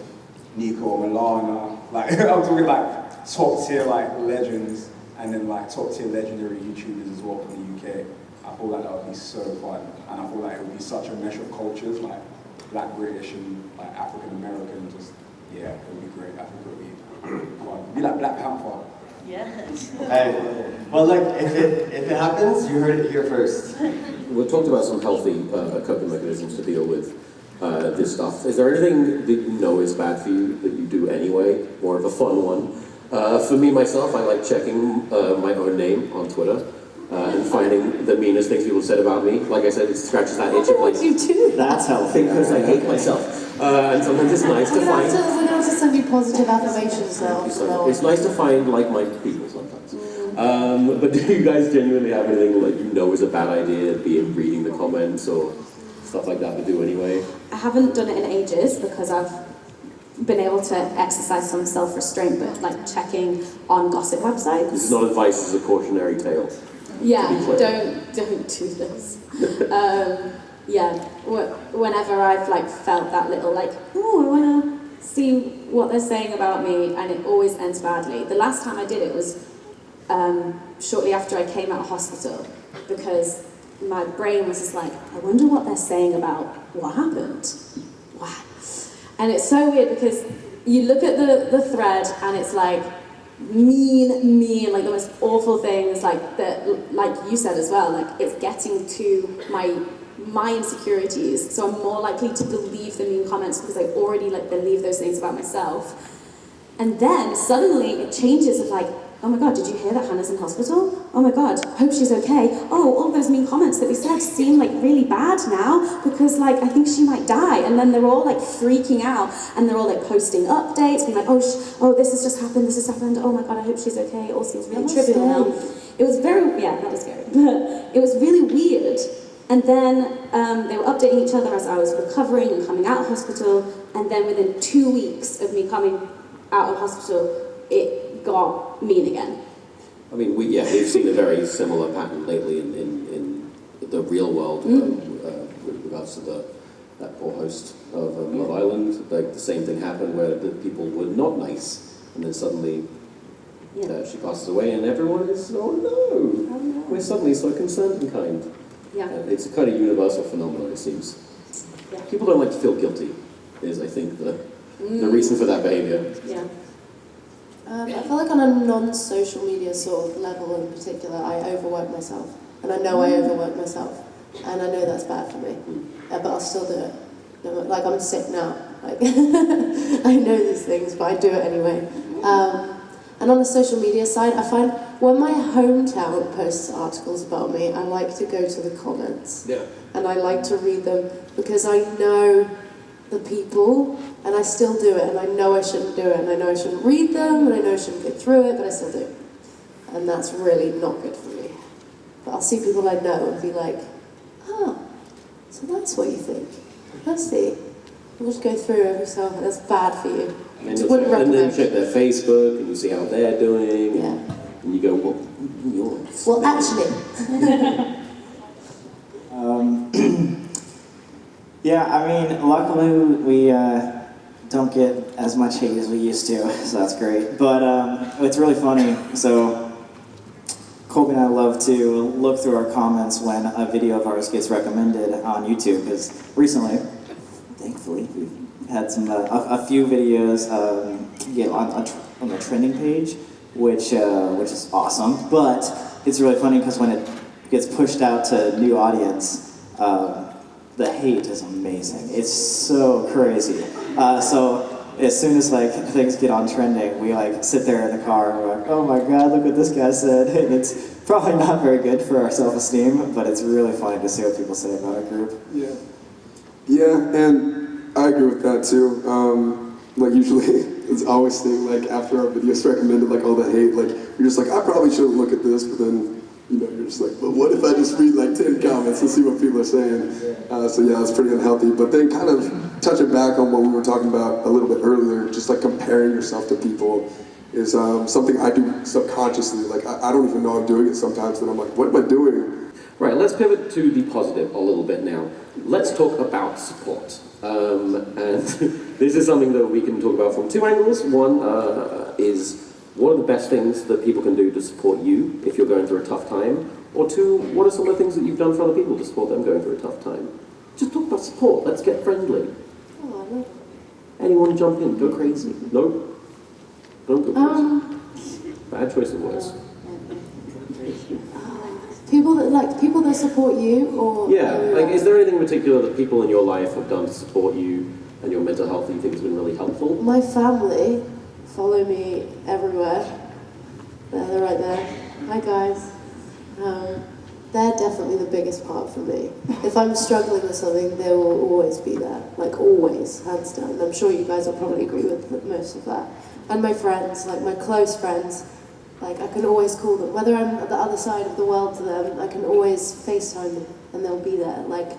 Nico, Milana. Like I'm talking like top tier like legends, and then like top tier legendary YouTubers as well from the UK. I feel like that would be so fun, and I feel like it would be such a mesh of cultures, like Black British and like African American. Just yeah, it would be great. I think it would be fun. It'd be like Black Panther. Yes. Well, look, if it happens, you heard it here first. We've talked about some healthy coping mechanisms to deal with this stuff. Is there anything that you know is bad for you that you do anyway? More of a fun one. For me, myself, I like checking my own name on Twitter. And finding the meanest things people said about me. Like I said, it scratches that itch of like, you too. that's healthy because I hate myself. And sometimes it's nice to find... We're going to send you positive affirmations now. It's nice to find like-minded people sometimes. But do you guys genuinely have anything like you know is a bad idea, be it reading the comments or stuff like that to do anyway? I haven't done it in ages because I've been able to exercise some self-restraint, but like checking on gossip websites. This is not advice, this is a cautionary tale. Yeah, don't do this. Yeah, whenever I've like felt that little like, oh, I want to see what they're saying about me, and it always ends badly. The last time I did it was shortly after I came out of hospital, because my brain was just like, I wonder what they're saying about what happened. Wow. And it's so weird because you look at the thread and it's like, mean, like the most awful things, like that, like you said as well, like it's getting to my insecurities, so I'm more likely to believe the mean comments because I already like believe those things about myself. And then suddenly it changes of like, oh my god, did you hear that Hannah's in hospital? Oh my god, hope she's okay. Oh, all those mean comments that we said seem like really bad now because like I think she might die. And then they're all like freaking out and they're all like posting updates, being like, oh, this has just happened, this has happened. Oh my god, I hope she's okay. It all seems really trivial now. It was very, yeah, that was scary. But it was really weird. And then they were updating each other as I was recovering and coming out of hospital. And then within 2 weeks of me coming out of hospital, it got mean again. I mean, we've seen a very similar pattern lately in the real world with regards to that poor host of Love Island. Like the same thing happened where the people were not nice, and then suddenly she passes away, and everyone is, oh no, we're suddenly so concerned and kind. Yeah. It's a kind of universal phenomenon, it seems. Yeah. People don't like to feel guilty, is I think the reason for that behavior. Yeah. I feel like on a non-social media sort of level in particular, I overwork myself. And I know I overwork myself. And I know that's bad for me. But I'll still do it. Like, I'm sick now. Like, I know these things, but I do it anyway. And on the social media side, I find when my hometown posts articles about me, I like to go to the comments. Yeah. And I like to read them because I know the people, and I still do it, and I know I shouldn't do it, and I know I shouldn't read them, and I know I shouldn't go through it, but I still do. And that's really not good for me. But I'll see people I know and be like, oh, so that's what you think. Let's see. We'll just go through every so often. That's bad for you. And then check their Facebook, and you see how they're doing, and you go, well, yours. Well, actually. Yeah, I mean, luckily we don't get as much hate as we used to, so that's great. But it's really funny. So Colby and I love to look through our comments when a video of ours gets recommended on YouTube, because recently, thankfully, we've had some a few videos get on the trending page, which is awesome. But it's really funny because when it gets pushed out to new audience, the hate is amazing. It's so crazy. So as soon as like things get on trending, we like sit there in the car and we're like, oh my god, look what this guy said. And it's probably not very good for our self-esteem, but it's really funny to see what people say about our group. Yeah. Yeah, and I agree with that too. Like usually, it's always thing like after our videos recommended, like all the hate, like you're just like, I probably shouldn't look at this, but then you know, you're just like, well, what if I just read like 10 comments and see what people are saying? So yeah, it's pretty unhealthy. But then kind of touching back on what we were talking about a little bit earlier, just like comparing yourself to people is something I do subconsciously. Like I don't even know I'm doing it sometimes, and I'm like, what am I doing? Right, let's pivot to the positive a little bit now. Let's talk about support. And this is something that we can talk about from two angles. One is, what are the best things that people can do to support you if you're going through a tough time? Or two, what are some of the things that you've done for other people to support them going through a tough time? Just talk about support, let's get friendly. Anyone jump in, go crazy? No? Don't go crazy. Bad choice of words. People that support you, or Yeah, like, is there anything in particular that people in your life have done to support you and your mental health that you think has been really helpful? my family follow me everywhere. They're right there. Hi guys. They're definitely the biggest part for me. If I'm struggling with something, they will always be there. Like always, hands down. And I'm sure you guys will probably agree with most of that. And my friends, like my close friends, like I can always call them. Whether I'm at the other side of the world to them, I can always FaceTime them and they'll be there, like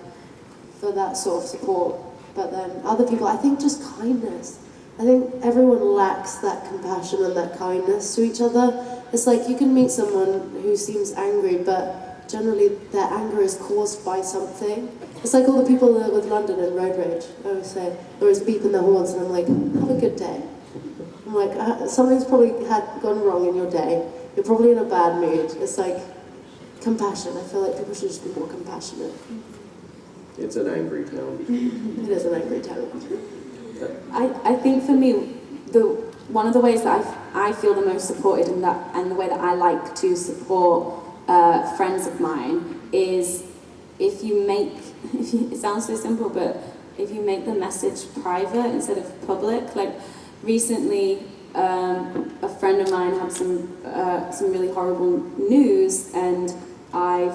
for that sort of support. But then other people, I think just kindness. I think everyone lacks that compassion and that kindness to each other. It's like you can meet someone who seems angry, but generally their anger is caused by something. It's like all the people with London and road rage. I always say, they're always beeping their horns and I'm like, have a good day. I'm like, something's probably gone wrong in your day. You're probably in a bad mood. It's like compassion. I feel like people should just be more compassionate. It's an angry town. It is an angry town. I think for me, one of the ways that I feel the most supported and the way that I like to support friends of mine is if you make, it sounds so simple, but if you make the message private instead of public. Like recently, a friend of mine had some really horrible news, and I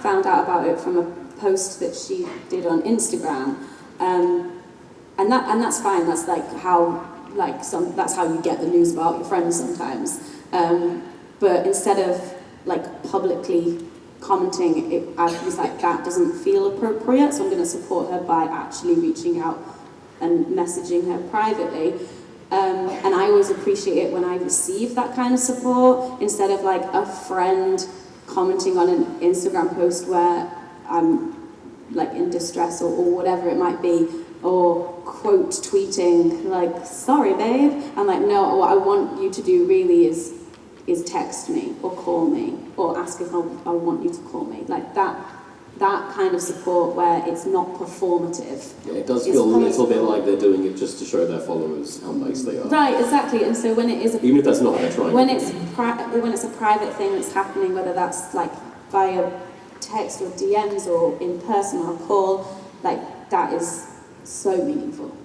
found out about it from a post that she did on Instagram. And that's fine. That's that's how you get the news about your friends sometimes. But instead of publicly commenting, I was like, that doesn't feel appropriate. So I'm going to support her by actually reaching out and messaging her privately. And I always appreciate it when I receive that kind of support instead of a friend commenting on an Instagram post where I'm in distress or whatever it might be, or quote tweeting sorry babe. I'm like, no, what I want you to do really is text me or call me or ask if I want you to call me. That kind of support where it's not performative. Yeah, it does feel a little bit like they're doing it just to show their followers how nice they are. Right, exactly. And so when it is even if that's not what they're trying. When it's a private thing that's happening, whether that's via text or DMs or in person or a call, that is so meaningful.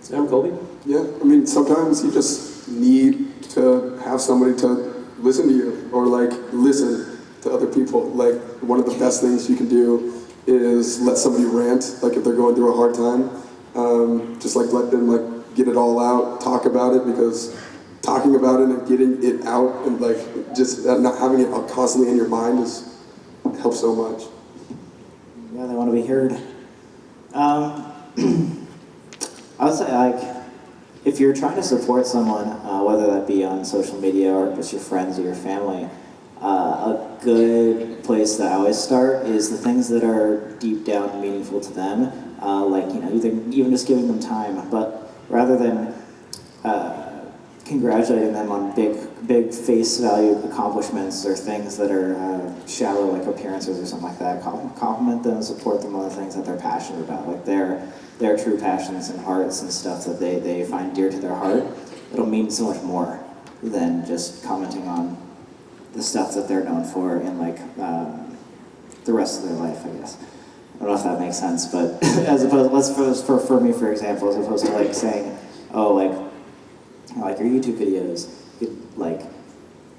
Colby? Yeah, I mean, sometimes you just need to have somebody to listen to you or listen to other people. One of the best things you can do is let somebody rant, if they're going through a hard time. Just let them get it all out, talk about it, because talking about it and getting it out and just not having it constantly in your mind helps so much. Yeah, they want to be heard. I would say, if you're trying to support someone, whether that be on social media or just your friends or your family, a good place that I always start is the things that are deep down meaningful to them, even just giving them time. But rather than congratulating them on big face value accomplishments or things that are shallow, like appearances or something like that, compliment them, support them on the things that they're passionate about, their true passions and hearts and stuff that they find dear to their heart. It'll mean so much more than just commenting on the stuff that they're known for in the rest of their life, I guess. I don't know if that makes sense, but as opposed, for me, for example, as opposed to saying, oh, your YouTube videos,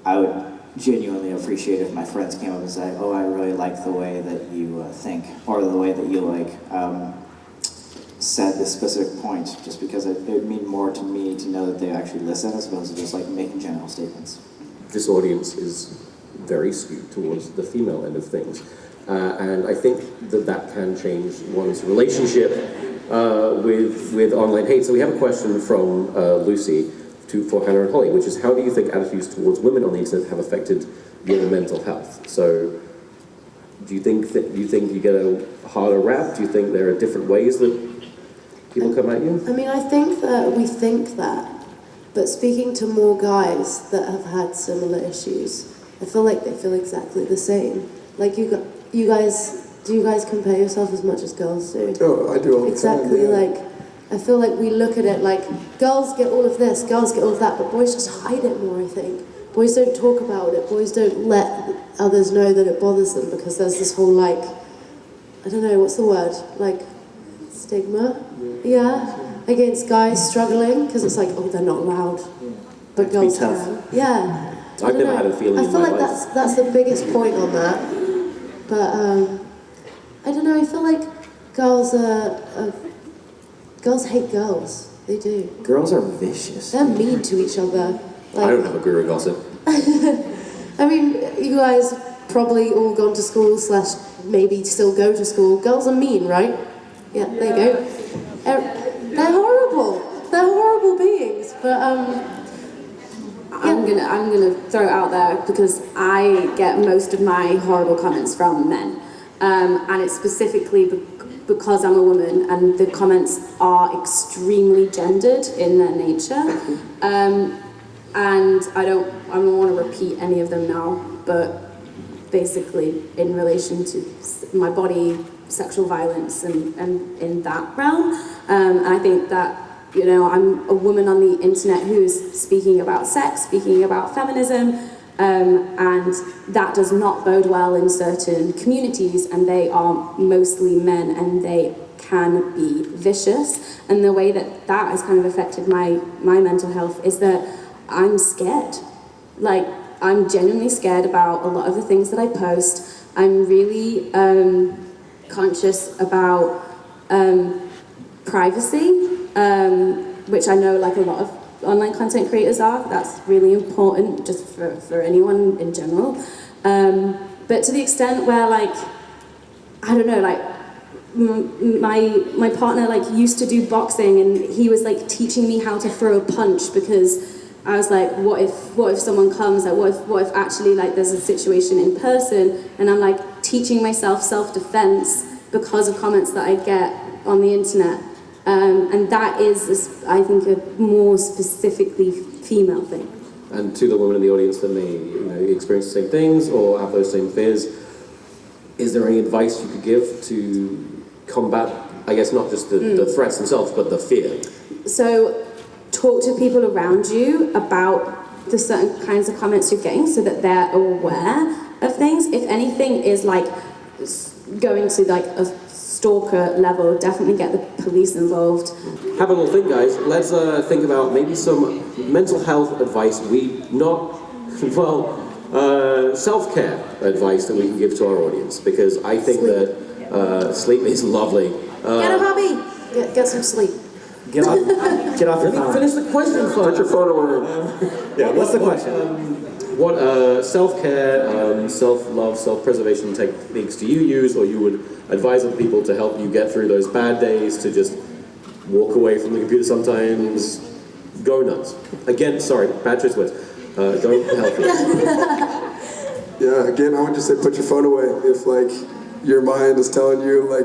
I would genuinely appreciate if my friends came up and said, oh, I really like the way that you think, or the way that you said this specific point, just because it would mean more to me to know that they actually listen as opposed to just making general statements. This audience is very skewed towards the female end of things. And I think that can change one's relationship with online hate. So we have a question from Lucy for Hannah and Holly, which is, how do you think attitudes towards women on the internet have affected your mental health? So do you think you get a harder rap? Do you think there are different ways that people come at you? I mean, I think that we think that, but speaking to more guys that have had similar issues, I feel like they feel exactly the same. Like you guys, do you guys compare yourself as much as girls do? Oh, I do all the time. Exactly, Yeah. like, I feel like we look at it like, girls get all of this, girls get all of that, but boys just hide it more, I think. Boys don't talk about it, boys don't let others know that it bothers them, because there's this whole, like, I don't know, what's the word? Like, stigma? Yeah? Against guys struggling, because it's like, oh, they're not allowed, but girls can. Yeah. I've never had a feeling I feel in my like life. that's the biggest point on that. But, I don't know, I feel like girls girls hate girls. They do. Girls are vicious. They're mean to each other. Like, I don't have a guru gossip. I mean, you guys probably all gone to school / maybe still go to school. Girls are mean, right? Yeah, there you go. They're horrible. They're horrible beings. But I'm gonna throw it out there because I get most of my horrible comments from men, and it's specifically because I'm a woman, and the comments are extremely gendered in their nature. And I don't want to repeat any of them now, but basically in relation to my body, sexual violence, and in that realm. And I think that, you know, I'm a woman on the internet who's speaking about sex, speaking about feminism, and that does not bode well in certain communities, and they are mostly men, and they can be vicious. And the way that has kind of affected my mental health is that I'm scared. Like, I'm genuinely scared about a lot of the things that I post. I'm really conscious about privacy, which I know like a lot of online content creators are. That's really important just for anyone in general. But to the extent where, like, I don't know, like, my partner like used to do boxing, and he was like teaching me how to throw a punch, because I was like, what if someone comes, like what if actually like there's a situation in person, and I'm like teaching myself self-defense because of comments that I get on the internet. And that is, I think, a more specifically female thing. And to the women in the audience that may experience the same things or have those same fears, is there any advice you could give to combat, I guess, not just the threats themselves, but the fear? So talk to people around you about the certain kinds of comments you're getting so that they're aware of things. If anything is like going to like a stalker level, definitely get the police involved. Have a little think, guys. Let's think about maybe some mental health advice self-care advice that we can give to our audience, because I think that sleep is lovely. Get a hobby. Get some sleep. Get off your Let me phone. finish the question first. Put your phone away. What's the question? What self-care, self-love, self-preservation techniques do you use, or you would advise other people to help you get through those bad days, to just walk away from the computer sometimes, go nuts? Again, sorry, bad choice words. Go healthy. Yeah, again, I would just say put your phone away. If like your mind is telling you or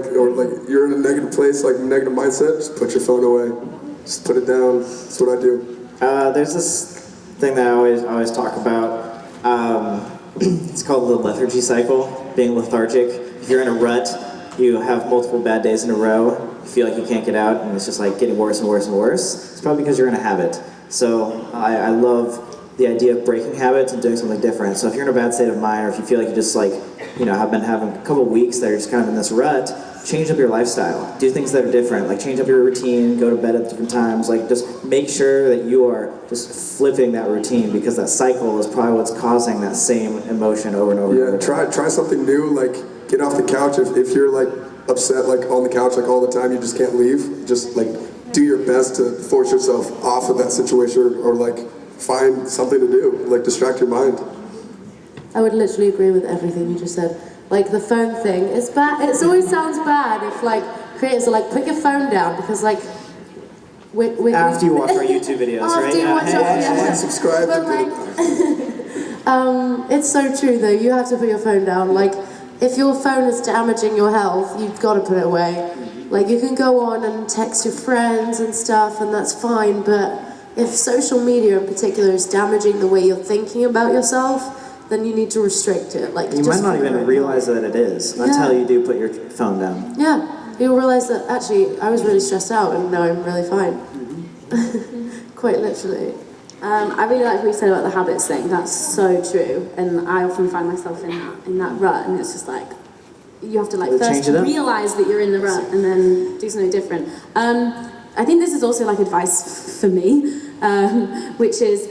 you're in a negative place, like negative mindset, just put your phone away. Just put it down. That's what I do. There's this thing that I always talk about. It's called the lethargy cycle, being lethargic. If you're in a rut, you have multiple bad days in a row, you feel like you can't get out, and it's just like getting worse and worse and worse. It's probably because you're in a habit. So I love the idea of breaking habits and doing something different. So if you're in a bad state of mind, or if you feel like you just have been having a couple of weeks that you're just kind of in this rut, change up your lifestyle. Do things that are different, like change up your routine, go to bed at different times, like just make sure that you are just flipping that routine, because that cycle is probably what's causing that same emotion over and over Yeah, and over. try something new, like get off the couch. If you're like upset like on the couch like all the time, you just can't leave. Just like do your best to force yourself off of that situation, or like find something to do, like distract your mind. I would literally agree with everything you just said. Like the phone thing, it's bad. It always sounds bad if like creators are like, put your phone down because like after you watch our YouTube videos, right? After you watch our subscribe but like, it's so true though. You have to put your phone down. Like if your phone is damaging your health, you've got to put it away. Like you can go on and text your friends and stuff, and that's fine. But if social media in particular is damaging the way you're thinking about yourself, then you need to restrict it. Like you might not even realize that it is until you do put your phone down. Yeah, you'll realize that actually I was really stressed out and now I'm really fine. Quite literally. I really like what you said about the habits thing. That's so true, and I often find myself in that rut, and it's just like you have to like first realize that you're in the rut and then do something different. I think this is also like advice for me, which is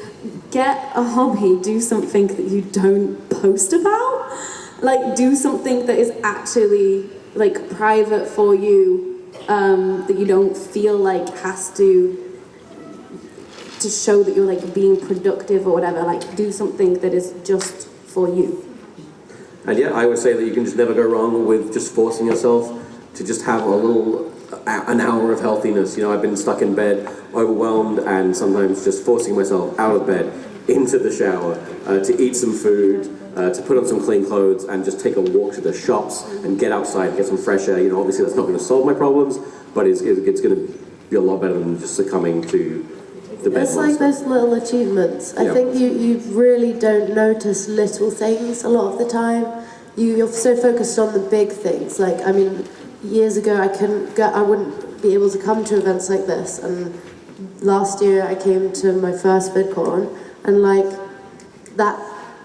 get a hobby, do something that you don't post about. Like do something that is actually like private for you, that you don't feel like has to show that you're like being productive or whatever. Like do something that is just for you. And yeah, I would say that you can just never go wrong with just forcing yourself to just have an hour of healthiness. You know, I've been stuck in bed, overwhelmed, and sometimes just forcing myself out of bed, into the shower, to eat some food, to put on some clean clothes, and just take a walk to the shops and get outside, get some fresh air. You know, obviously that's not going to solve my problems, but it's going to be a lot better than just succumbing to the bed It's like those little achievements. I think you really don't notice little things a lot of the time. You're so focused on the big things. Like, I mean, years ago I wouldn't be able to come to events like this, and last year I came to my first VidCon, and like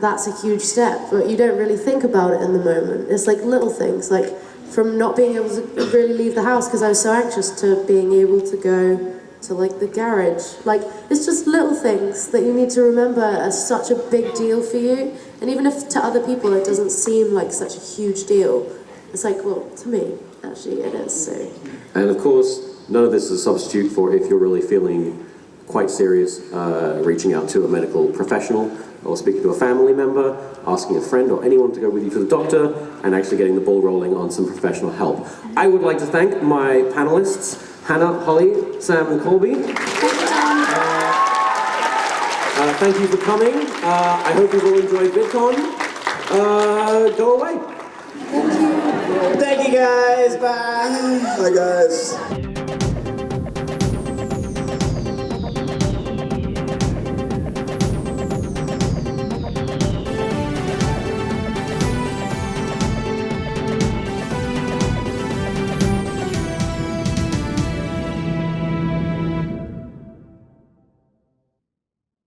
that's a huge step, but you don't really think about it in the moment. It's like little things, like from not being able to really leave the house because I was so anxious to being able to go to like the garage. Like it's just little things that you need to remember as such a big deal for you, and even if to other people it doesn't seem like such a huge deal, it's like, well, to me actually it is. So, and of course none of this is a substitute for if you're really feeling quite serious, reaching out to a medical professional or speaking to a family member, asking a friend or anyone to go with you to the doctor, and actually getting the ball rolling on some professional help. I would like to thank my panelists, Hannah, Holly, Sam and Colby. Thank you for coming. I hope you've all enjoyed VidCon. Go away. Thank you guys, bye. Bye guys.